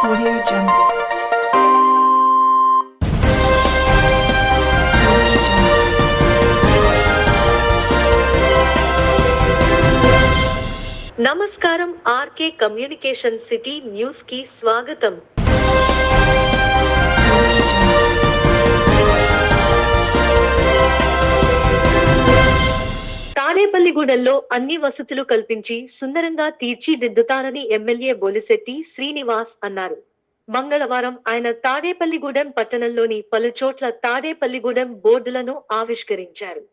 Audio Jungle. నమస్కారం RK communication city news కి స్వాగతం. తాడేపల్లిగూడెంలో అన్ని వసతులు కల్పించి సుందరంగా తీర్చిదిద్దుతారని ఎమ్మెల్యే బొలిశెట్టి శ్రీనివాస్ అన్నారు. మంగళవారం ఆయన తాడేపల్లిగూడెం పట్టణంలోని పలుచోట్ల తాడేపల్లిగూడెం బోర్డులను ఆవిష్కరించారు.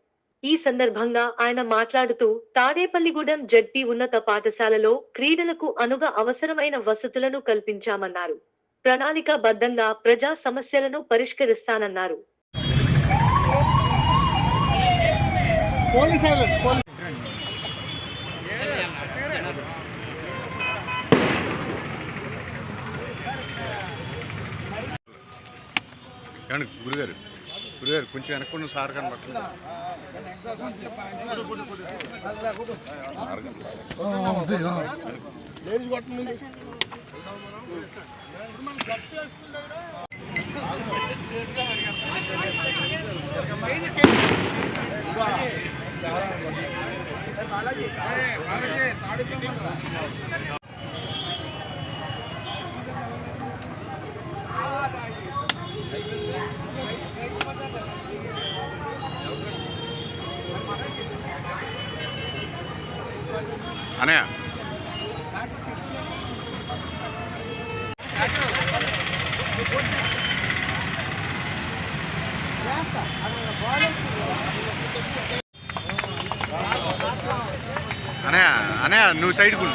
ఈ సందర్భంగా ఆయన మాట్లాడుతూ తాడేపల్లిగూడెం జడ్పీ ఉన్నత పాఠశాలలో క్రీడలకు అనుగా అవసరమైన వసతులను కల్పించామన్నారు. ప్రణాళికాబద్ధంగా ప్రజా సమస్యలను పరిష్కరిస్తానన్నారు. గురుగారు కొంచెం వెనక్కున్న సార్ కనబడుతుంది. అనయ్య అనయ్య అనయ్య నువ్వు సైడ్కు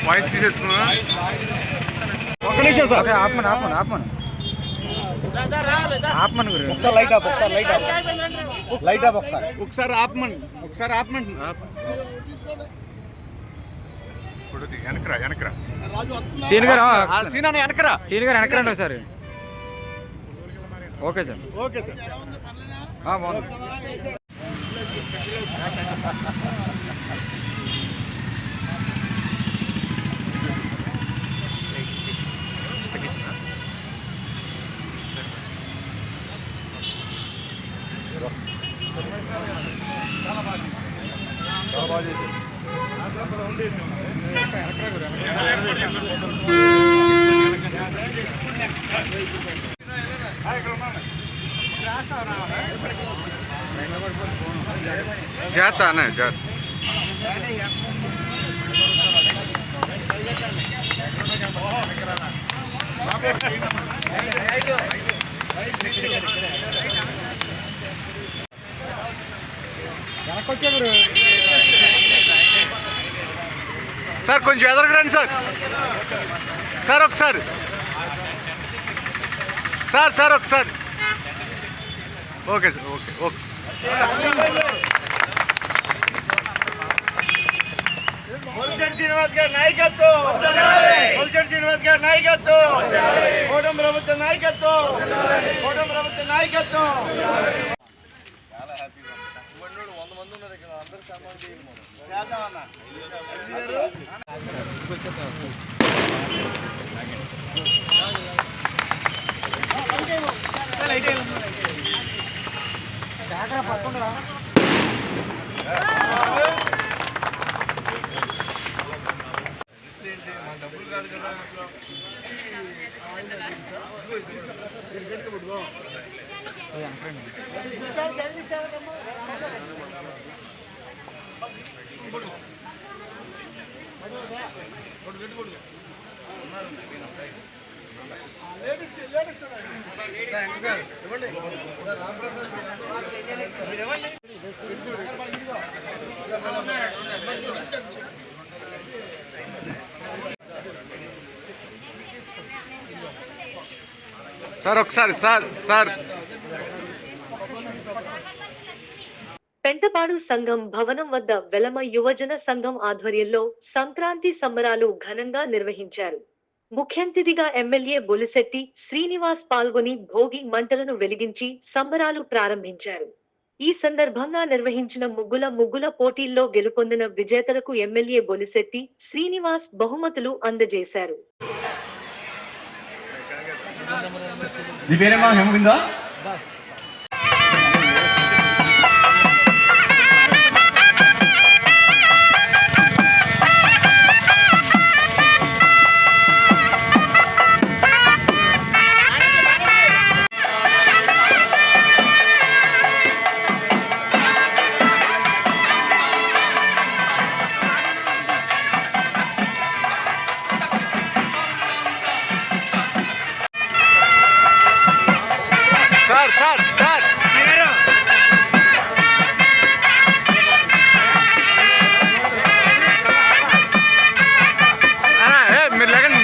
వాయిస్ తీసేసుకున్నా. ఒకసారి ఆపమని వెనకరా వెనకరండి ఒకసారి. ఓకే సార్ బాగుంది. జాత అన్న జాత సార్ కొంచెం ఎదరగండి సార్ ఒకసారి సార్ ఒకసారి. Okay sir okay. శ్రీనివాస్ గారి నాయకత్వం, శ్రీనివాస్ గారి నాయకత్వం, కూటమి ప్రభుత్వ నాయకత్వం, కూటమి ప్రభుత్వ నాయకత్వం. చాలా హ్యాపీగా 100 మంది ఉన్నారు ఇక్కడ, అందరూ సన్మానం చేద్దామన్నా. డబ్బులు కాదు కదా. సార్ ఒకసారి సార్ పెంటపాడు సంఘం భవనం వద్ద వెలమ యువజన సంఘం ఆధ్వర్యంలో సంక్రాంతి సంబరాలు ఘనంగా నిర్వహించారు. ముఖ్య అతిథిగా ఎమ్మెల్యే బొలిశెట్టి శ్రీనివాస్ పాల్గొని భోగి మంటలను వెలిగించి సంబరాలు ప్రారంభించారు. ఈ సందర్భంగా నిర్వహించిన ముగ్గుల పోటీల్లో గెలుపొందిన విజేతలకు ఎమ్మెల్యే బొలిశెట్టి శ్రీనివాస్ బహుమతులు అందజేశారు. సార్ మీరు లేకండి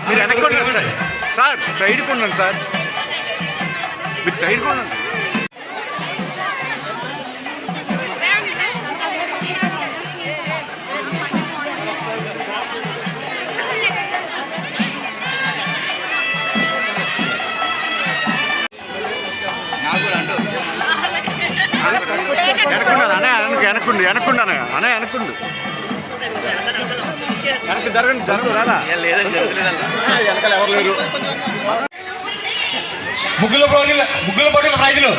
మీరు వెనక్కున్నాను సార్ సైడ్కి ఉన్నాను సార్, మీరు సైడ్కి ఉన్నాను. వెనక్కున్నాను వెనక్కుండాను వెనక్కుండు వెనక్కి జరగండి రాదా లేదని జరుగుతుంది వెనకాల ఎవరు లేరు. ముగ్గుల పోటీల ప్రైజులు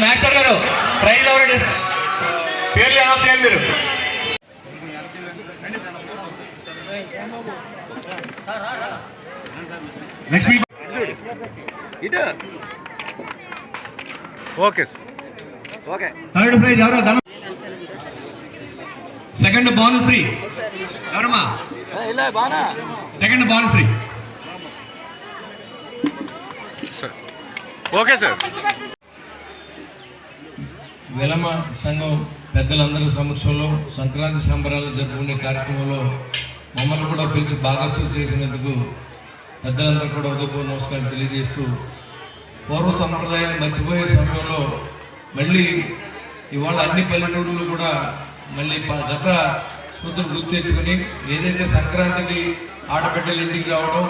మాస్టర్ గారు ప్రైజ్ ఎవరు పేర్లు అనౌన్స్ చేయండి మీరు. నెక్స్ట్ ఓకే థర్డ్ ప్రైజ్ ఎవరో సెకండ్ భానుశ్రీ ఎవరమ్మా? Second Bhanusri. Okay sir. Velama సంఘం పెద్దలందరి సమక్షంలో సంక్రాంతి సంబరాలు జరుపుకునే కార్యక్రమంలో మమ్మల్ని కూడా పిలిచి భాగస్వాములు చేసినందుకు పెద్దలందరూ కూడా ఉదయపూర్వ నమస్కారం తెలియజేస్తూ, పూర్వ సంప్రదాయాన్ని మర్చిపోయే సమయంలో మళ్ళీ ఇవాళ అన్ని పల్లెటూళ్ళు కూడా మళ్ళీ గత స్మృతులు గుర్తు తెచ్చుకొని ఏదైతే సంక్రాంతికి ఆడబిడ్డలు ఇంటికి రావడం,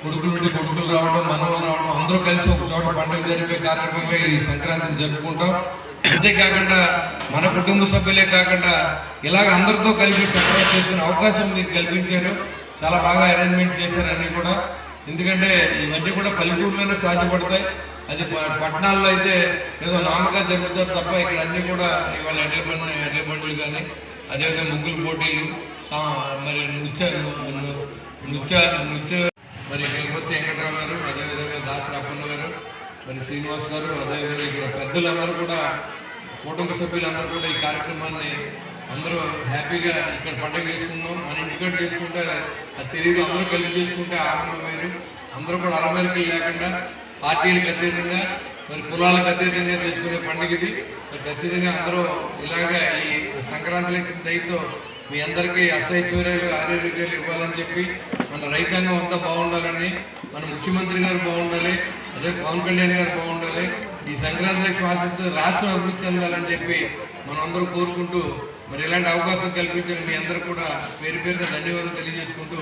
కొడుకుల నుండి కొడుకులు రావడం, మనవలు రావడం, అందరూ కలిసి ఒక చోట పండుగ జరిపే కార్యక్రమంగా ఈ సంక్రాంతిని జరుపుకుంటాం. అంతేకాకుండా మన కుటుంబ సభ్యులే కాకుండా ఇలాగ అందరితో కలిపి సంక్రాంతి చేసుకునే అవకాశం మీరు కల్పించారు. చాలా బాగా అరేంజ్మెంట్ చేశారు అన్నీ కూడా. ఎందుకంటే ఇవన్నీ కూడా పల్లెటూరులోనే సాధ్యపడతాయి. అది పట్టణాల్లో అయితే ఏదో నామగా జరుగుతారు తప్ప ఇక్కడ అన్నీ కూడా ఇవాళ ఎడ్ల బండ్లు కానీ, అదేవిధంగా ముగ్గులు పోటీలు, మరి నృత్య మరి గణపతి వెంకటరావు గారు, అదేవిధంగా దాసరాపన్న గారు, మరి శ్రీనివాస్ గారు, అదేవిధంగా ఇక్కడ పెద్దలందరూ కూడా కుటుంబ సభ్యులందరూ కూడా ఈ కార్యక్రమాన్ని అందరూ హ్యాపీగా ఇక్కడ పండుగ చేసుకున్నాం. మన ఇంటికడ చేసుకుంటే అది తెలియదు, అందరూ కలిసి చేసుకుంటే ఆనందం వేరు. అందరూ కూడా అరమేరకలు లేకుండా పార్టీలకు అతీతంగా మరి కులాలకు అతీతంగా చేసుకునే పండుగ ఇది. మరి ఖచ్చితంగా అందరూ ఇలాగా ఈ సంక్రాంతి లక్ష్యం దయతో మీ అందరికీ అష్టైశ్వర్యాలు ఆరోగ్యాలు ఇవ్వాలని చెప్పి మన రైతాంగం అంతా బాగుండాలని, మన ముఖ్యమంత్రి గారు బాగుండాలి, అదే పవన్ కళ్యాణ్ గారు బాగుండాలి, ఈ సంక్రాంతి లక్ష్యం ఆశిస్తూ రాష్ట్రం అభివృద్ధి చెందాలని చెప్పి మనం అందరూ కోరుకుంటూ మరి ఇలాంటి అవకాశం కల్పించిన మీ అందరూ కూడా పేరు పేరున ధన్యవాదాలు తెలియజేసుకుంటూ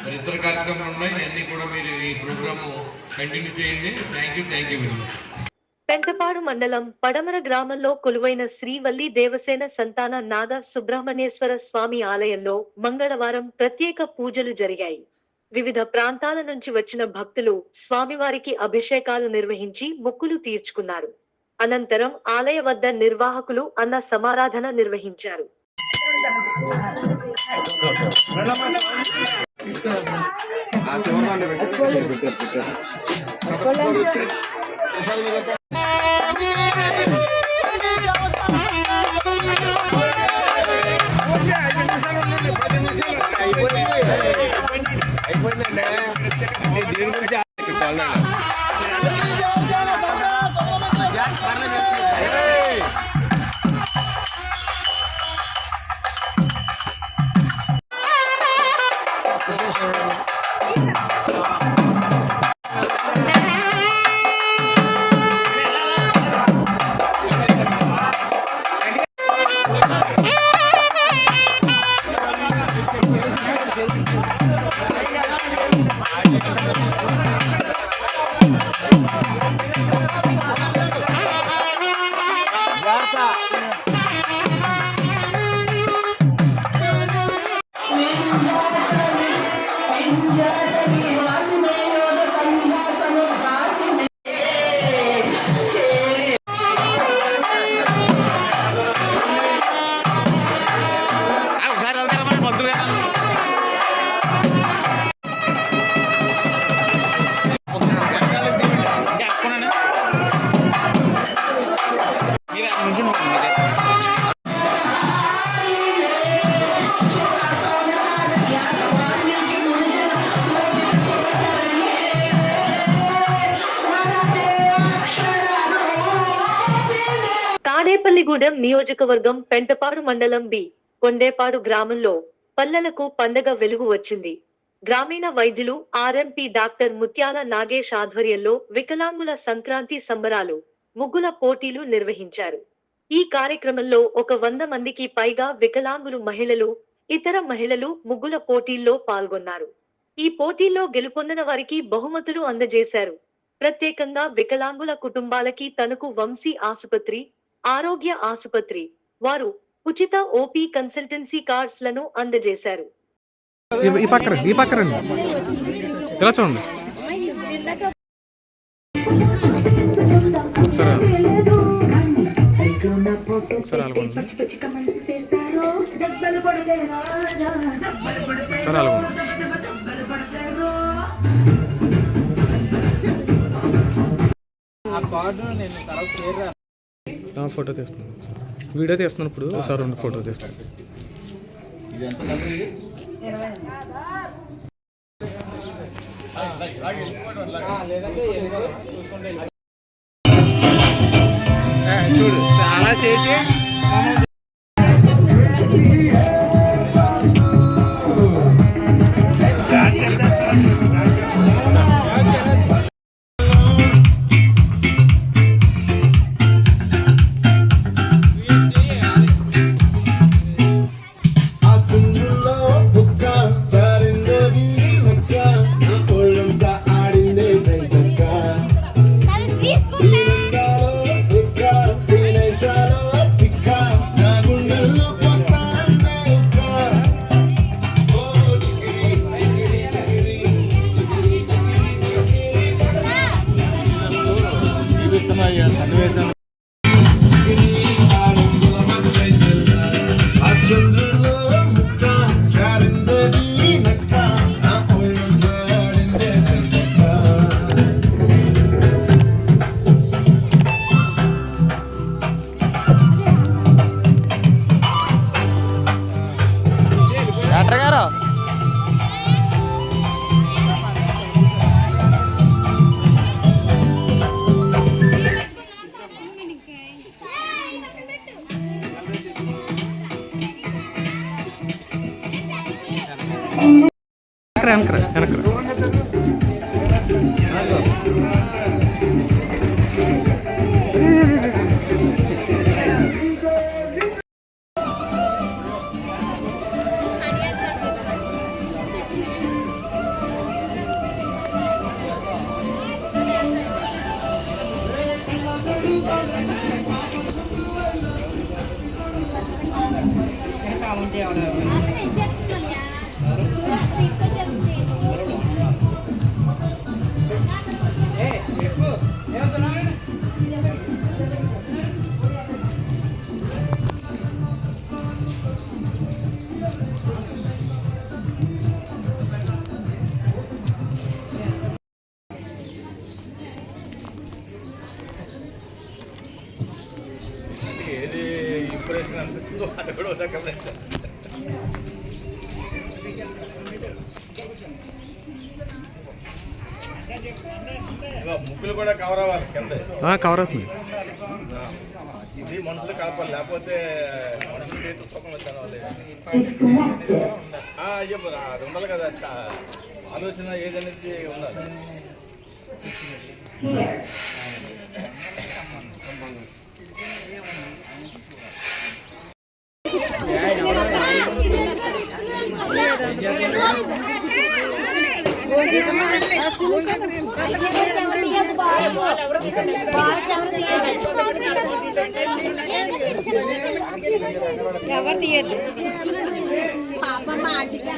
మరి ఇతర కార్యక్రమాలు ఉన్నాయి, అన్నీ కూడా మీరు ఈ ప్రోగ్రాము కంటిన్యూ చేయండి. Thank you very much. Pentapadu మండలం పడమర గ్రామంలో కొలువైన శ్రీవల్లి దేవసేన సంతాన నాద సుబ్రహ్మణ్యేశ్వర స్వామి ఆలయంలో మంగళవారం ప్రత్యేక పూజలు జరిగాయి. వివిధ ప్రాంతాల నుంచి వచ్చిన భక్తులు స్వామివారికి అభిషేకాలు నిర్వహించి మొక్కులు తీర్చుకున్నారు. అనంతరం ఆలయ వద్ద నిర్వాహకులు అన్న సమారాధన నిర్వహించారు. తాడేపల్లిగూడెం నియోజకవర్గం పెంటపాడు మండలం బి కొండేపాడు గ్రామంలో పల్లెలకు పండగ వెలుగు వచ్చింది. గ్రామీణ వైద్యులు ఆర్ఎంపీ డాక్టర్ ముత్యాల నాగేష్ ఆధ్వర్యంలో వికలాంగుల సంక్రాంతి సంబరాలు ముగ్గుల పోటీలు నిర్వహించారు. ఈ కార్యక్రమంలో 100 మందికి పైగా వికలాంగులు మహిళలు, ఇతర మహిళలు ముగ్గుల పోటీల్లో పాల్గొన్నారు. ఈ పోటీల్లో గెలుపొందిన వారికి బహుమతులు అందజేశారు. ప్రత్యేకంగా వికలాంగుల కుటుంబాలకి తణుకు వంశీ ఆసుపత్రి, ఆరోగ్య ఆసుపత్రి వారు ఉచిత ఓపీ కన్సల్టెన్సీ కార్డ్స్ లను అందజేశారు. ఈ పక్కన ఇలా చూడండి. ఫోటో తీస్తున్నాను, వీడియో తీస్తున్నాను. ఇప్పుడు ఒకసారి 2 ఫోటో తీస్తాను. చూడు అలా చేసి సన్నివేశం డాక్టర్ గారు వెనకరా వెనకరా. ఏది ఇంప్రెషన్ అనిపిస్తుందో అది కూడా ఒక గమనించాలి. ముక్కులు కూడా కవర్ అవ్వాలి కింద. కవర్ అవుతుంది. ఇది మనుషులు కలపాలి, లేకపోతే మనుషులు చేతి సుఖంలో చదవాలి. అయ్యో అది ఉండాలి కదా, ఆలోచన ఏదనేది ఉండాలి. ఎవరు తీయద్దు పాప మాటిగా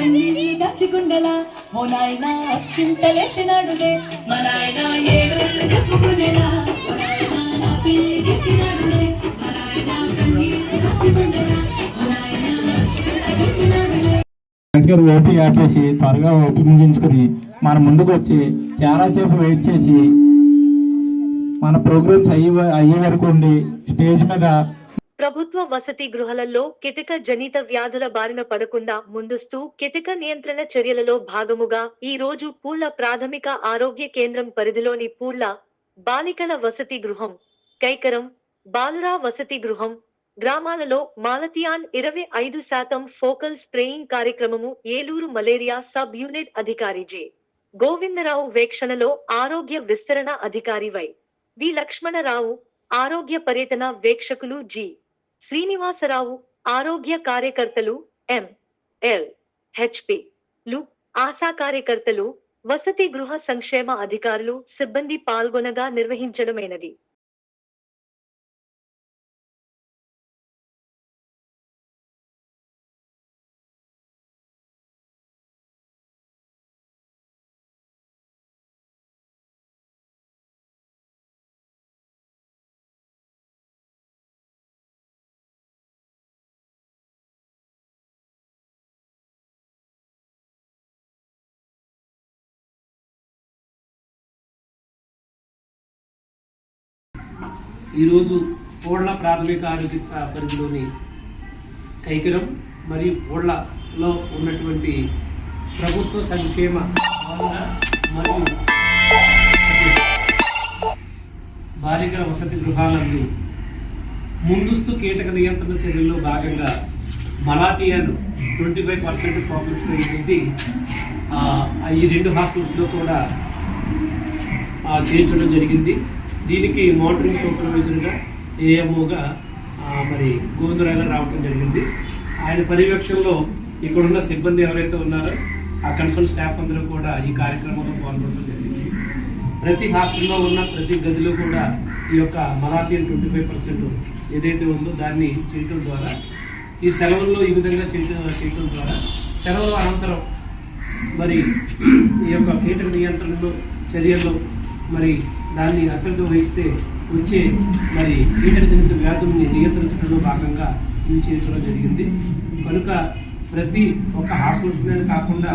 అందరికి దాచుకుండలా ఓ నాయన అక్షింతలేసినాడులే మా నాయన ఏడోళ్ళు చెప్పుకునేలా ఓ నాయన నా పెళ్లి చేసినాడులే మా నాయన కన్నీళ్ళు దాచుకుండలా ఓ నాయన అక్షింతలేసినాడులే. దగ్గర ఓపీ ఆపేసి త్వరగా ఓపీ ముగించుకుని మన ముందుకు వచ్చి చాలాసేపు వెయిట్ చేసి మన ప్రోగ్రామ్స్ అయ్యే వరకు ఉండి స్టేజ్ మీద ప్రభుత్వ వసతి గృహాలలో కిటక జనిత వ్యాధుల బారిన పడకుండా ముందస్తు కిటక నియంత్రణ చర్యలలో భాగముగా ఈ రోజు పూళ్ల ప్రాథమిక ఆరోగ్య కేంద్రం పరిధిలోని పూళ్ల బాలికల వసతి గృహం, కైకరం, బాలురా వసతి గృహం గ్రామాలలో మాలతియాన్ 25% ఫోకల్ స్ప్రేయింగ్ కార్యక్రమము ఏలూరు మలేరియా సబ్ యూనిట్ అధికారి జె. గోవిందరావు వీక్షణలో ఆరోగ్య విస్తరణ అధికారి వై. వి. లక్ష్మణరావు, ఆరోగ్య పర్యటన వీక్షకులు జి. శ్రీనివాసరావు, ఆరోగ్య కార్యకర్తలు ఎం. ఎల్. హెచ్పి లు, ఆశా కార్యకర్తలు, వసతి గృహ సంక్షేమ అధికారులు సిబ్బంది పాల్గొనగా నిర్వహించడమైనది. ఈరోజు ఓళ్ల ప్రాథమిక ఆరోగ్య పరిధిలోని కైకరం మరియు ఓళ్లలో ఉన్నటువంటి ప్రభుత్వ సంక్షేమ మరియు బాలికల వసతి గృహాలందు ముందస్తు కీటక నియంత్రణ చర్యల్లో భాగంగా మలాటియాన్ 25% ఫోకస్ అనేది ఈ 2 హాస్పిటల్స్లో కూడా చేయించడం జరిగింది. దీనికి మానిటరింగ్ సూపర్వైజర్గా ఏఎంఓగా మరి గోవిందరావు గారు రావడం జరిగింది. ఆయన పర్యవేక్షణలో ఇక్కడున్న సిబ్బంది ఎవరైతే ఉన్నారో ఆ కన్సర్న్ స్టాఫ్ అందరూ కూడా ఈ కార్యక్రమంలో పాల్గొనడం జరిగింది. ప్రతి హాస్టల్లో ఉన్న ప్రతి గదిలో కూడా ఈ యొక్క మలాథియన్ 25% ఏదైతే ఉందో దాన్ని చేయటం ద్వారా ఈ సెలవుల్లో ఈ విధంగా చేయటం ద్వారా సెలవుల అనంతరం మరి ఈ యొక్క కీటక నియంత్రణలో చర్యల్లో మరి దాన్ని అశ్రద్ధ వహిస్తే వచ్చే మరి కీటకజనిత వ్యాధుల్ని నియంత్రించడంలో భాగంగా ఇవి చేయడం జరిగింది. కనుక ప్రతి ఒక్క హాస్పిటల్లోనే కాకుండా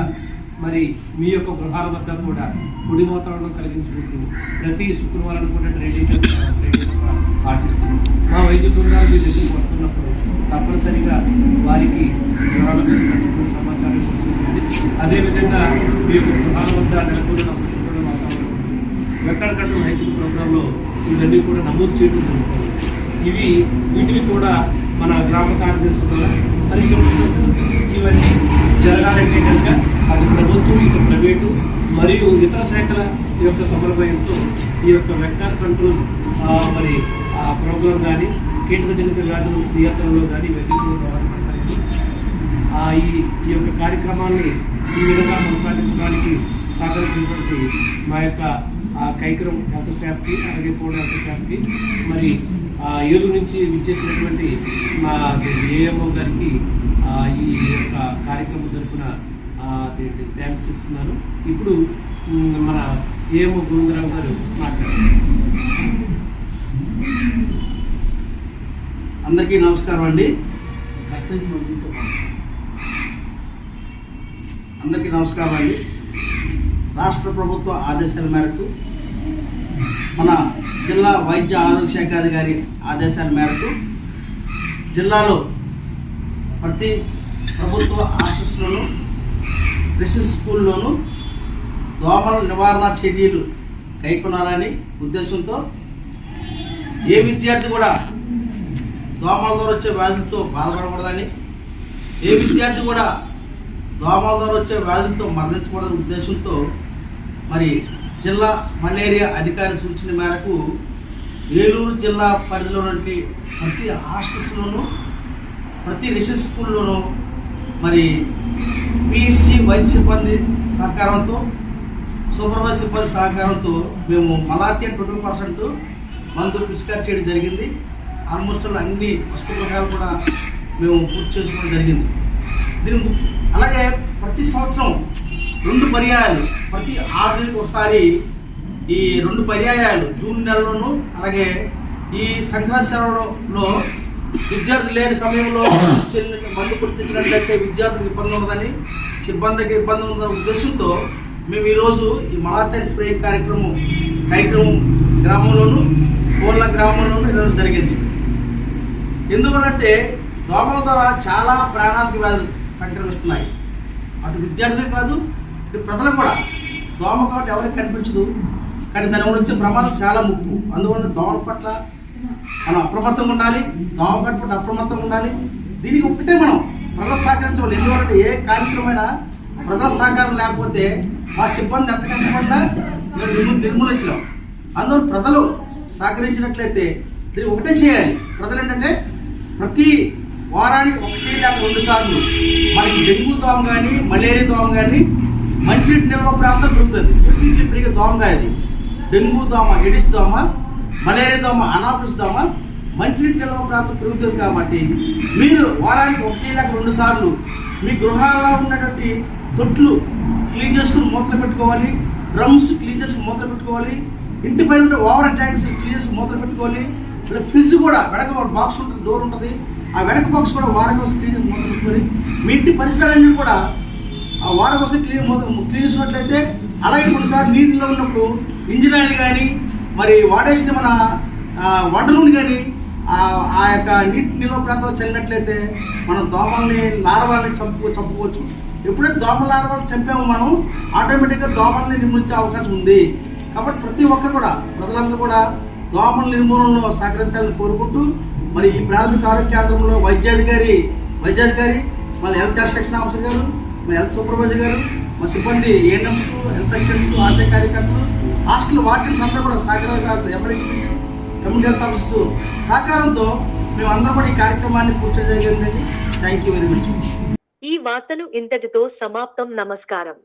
మరి మీ యొక్క గృహాల వద్ద కూడా పొడి వాతావరణం కలిగించుకుంటూ ప్రతి శుక్రవారం కూడా డ్రైనేజ్ పాటిస్తుంది. మా వైద్య బృందాలు మీ దగ్గరికి వస్తున్నప్పుడు తప్పనిసరిగా వారికి వివరాల మీద ఖచ్చితమైన సమాచారం వస్తుంది. అదేవిధంగా మీ యొక్క గృహాల వద్ద నెలకొన్న శుభ్ర వాతావరణం ఎక్కడికక్కడ హై స్కూల్ ప్రోగ్రాంలో ఇవన్నీ కూడా నమోదు చేయడం జరుగుతుంది. వీటిని కూడా మన గ్రామ కార్యదర్శి ద్వారా ఇవన్నీ జరగాలంటే కనుక అది ప్రభుత్వం, ఇక ప్రైవేటు మరియు ఇతర శాఖల యొక్క సమన్వయంతో ఈ యొక్క వెక్టార్ కంట్రోల్ మరి ఆ ప్రోగ్రాం కానీ కీటకజనిత వ్యాధుల నియంత్రణలో కానీ వ్యతిరేకంగా దోహదపడతాయి. ఈ యొక్క కార్యక్రమాన్ని ఈ విధంగా కొనసాగించడానికి సహకరించినటువంటి మా యొక్క కైకరం హెల్త్ స్టాఫ్కి, అలాగే కోడ్ హెల్త్ స్టాఫ్కి, మరి ఏలూరు నుంచి విచ్చేసినటువంటి మా ఏఎంఓ గారికి ఈ యొక్క కార్యక్రమం తరపున థ్యాంక్స్ చెప్తున్నాను. ఇప్పుడు మన ఏఎంఓ గోవిందరావు గారు మాట్లాడారు. అందరికీ నమస్కారం అండి. రాష్ట్ర ప్రభుత్వ ఆదేశాల మేరకు మన జిల్లా వైద్య ఆరోగ్య శాఖ అధికారి ఆదేశాల మేరకు జిల్లాలో ప్రతి ప్రభుత్వ హాస్టల్స్లోనూ, రెసిడెన్షియల్ స్కూల్లోనూ దోమల నివారణ చర్యలు కైకొనాలని ఉద్దేశంతో ఏ విద్యార్థి కూడా దోమల ద్వారా వచ్చే వ్యాధులతో బాధపడకూడదని, ఏ విద్యార్థి కూడా దోమల ద్వారా వచ్చే వ్యాధులతో మరణించకూడదనే ఉద్దేశంతో మరి జిల్లా మలేరియా అధికారి సూచన మేరకు ఏలూరు జిల్లా పరిధిలో ఉన్నటువంటి ప్రతి హాస్టల్స్లోనూ, ప్రతి రెసిడెన్షియల్ స్కూల్లోనూ మరి పిఎస్సి వైద్య సిబ్బంది సహకారంతో, సూపర్వైజర్ సిబ్బంది సహకారంతో మేము మలాథియా 20% మందు పిచికారి చేయడం జరిగింది. ఆల్మోస్ట్ అన్ని వస్తువులు కూడా మేము పూర్తి చేసుకోవడం జరిగింది. అలాగే ప్రతి సంవత్సరం 2 పర్యాయాలు, ప్రతి 6 నెలలకు ఒకసారి ఈ 2 పర్యాయాలు జూన్ నెలలోనూ, అలాగే ఈ సంక్రాంతి సెలవులో విద్యార్థులు లేని సమయంలో మందు కుట్టించినట్లయితే విద్యార్థులకు ఇబ్బంది ఉండదని, సిబ్బందికి ఇబ్బంది ఉందనే ఉద్దేశంతో మేము ఈరోజు ఈ మలాథియా స్ప్రేయింగ్ కార్యక్రమం గ్రామంలోనూ, కోళ్ళ గ్రామంలోనూ ఇవ్వడం జరిగింది. ఎందుకంటే దోమల ద్వారా చాలా ప్రాణానికి వ్యాధులు సంక్రమిస్తున్నాయి. అటు విద్యార్థులే కాదు, ఇటు ప్రజలకు కూడా. దోమ కాబట్టి ఎవరికి కనిపించదు, కానీ దాని వల్ల వచ్చే ప్రమాదం చాలా ముప్పు. అందువల్ల దోమల పట్ల మనం అప్రమత్తంగా ఉండాలి, దోమ పట్ల అప్రమత్తంగా ఉండాలి. దీనికి ఒక్కటే మనం ప్రజలు సహకరించాలి. ఎందుకంటే ఏ కార్యక్రమమైనా ప్రజల సహకారం లేకపోతే మా సిబ్బంది ఎంత కష్టపడినా మేము నిర్మూలించలేం. అందువల్ల ప్రజలు సహకరించినట్లయితే దీన్ని ఒకటే చేయాలి. ప్రజలు ఏంటంటే ప్రతి వారానికి 1 లేదా 2 సార్లు మనకి డెంగ్యూ దోమ కానీ, మలేరియా దోమ కానీ మంచినీటి నిల్వ ప్రాంతం పెరుగుతుంది. పెరిగే దోమ కాదు. డెంగ్యూ దోమ, ఎడిస్ దోమ, మలేరియా దోమ, అనాఫిలిస్ దోమ మంచినీటి నిల్వ ప్రాంతం పెరుగుతుంది. కాబట్టి మీరు వారానికి 1 లేదా 2 సార్లు మీ గృహాల్లో ఉన్నటువంటి తొట్లు క్లీన్ చేసుకుని మూతలు పెట్టుకోవాలి, డ్రమ్స్ క్లీన్ చేసుకుని మూతలు పెట్టుకోవాలి, ఇంటి పైన ఉంటే ఓవర్ ట్యాంక్స్ క్లీన్ చేసుకుని మూతలు పెట్టుకోవాలి. ఫ్రిడ్జ్ కూడా వెనక బాక్స్ ఉంటుంది, డోర్ ఉంటుంది, ఆ వెనక బాక్స్ కూడా వారం కోసం క్లీన్ చేసి మూతలు పెట్టుకొని మీ ఇంటి పరిసరాలన్నీ కూడా ఆ వారం కోసం క్లీన్ చేసినట్లయితే, అలాగే కొన్నిసార్లు నీటిలో ఉన్నప్పుడు ఇంజిన్ ఆయిల్ కానీ, మరి వాడేసిన మన వంట నూనె కానీ ఆ యొక్క నీటి నిల్వ ప్రాంతంలో చల్లినట్లయితే మనం దోమల్ని, లార్వాల్ని చంపుకోవచ్చు. ఎప్పుడైతే దోమల లార్వాలను చంపామో మనం ఆటోమేటిక్గా దోమల్ని నిర్మూలించే అవకాశం ఉంది. కాబట్టి ప్రతి ఒక్కరు కూడా, ప్రజలందరూ కూడా దోమల నిర్మూలనలో సహకరించాలని కోరుకుంటూ, మరి ఈ ప్రాథమిక ఆరోగ్య కేంద్రంలో వైద్యాధికారి, మన హెల్త్ సెక్షన్ ఆఫీసర్ గారు, మా హెల్త్ సూపర్వైజర్ గారు, మా సిబ్బంది ఏఎన్ఎంస్, హెల్త్ అసిస్టెంట్స్, ఆశా కార్యకర్తలు, హాస్టల్ వార్డెన్స్ అందరూ కూడా సహకారంగా కమ్యూనిటీ హెల్త్ ఆఫీసర్ సహకారంతో మేము అందరం కూడా ఈ కార్యక్రమాన్ని పూర్తి జరిగిందండి. Thank you very much. ఈ వార్తలు ఇంతటితో సమాప్తం. నమస్కారం.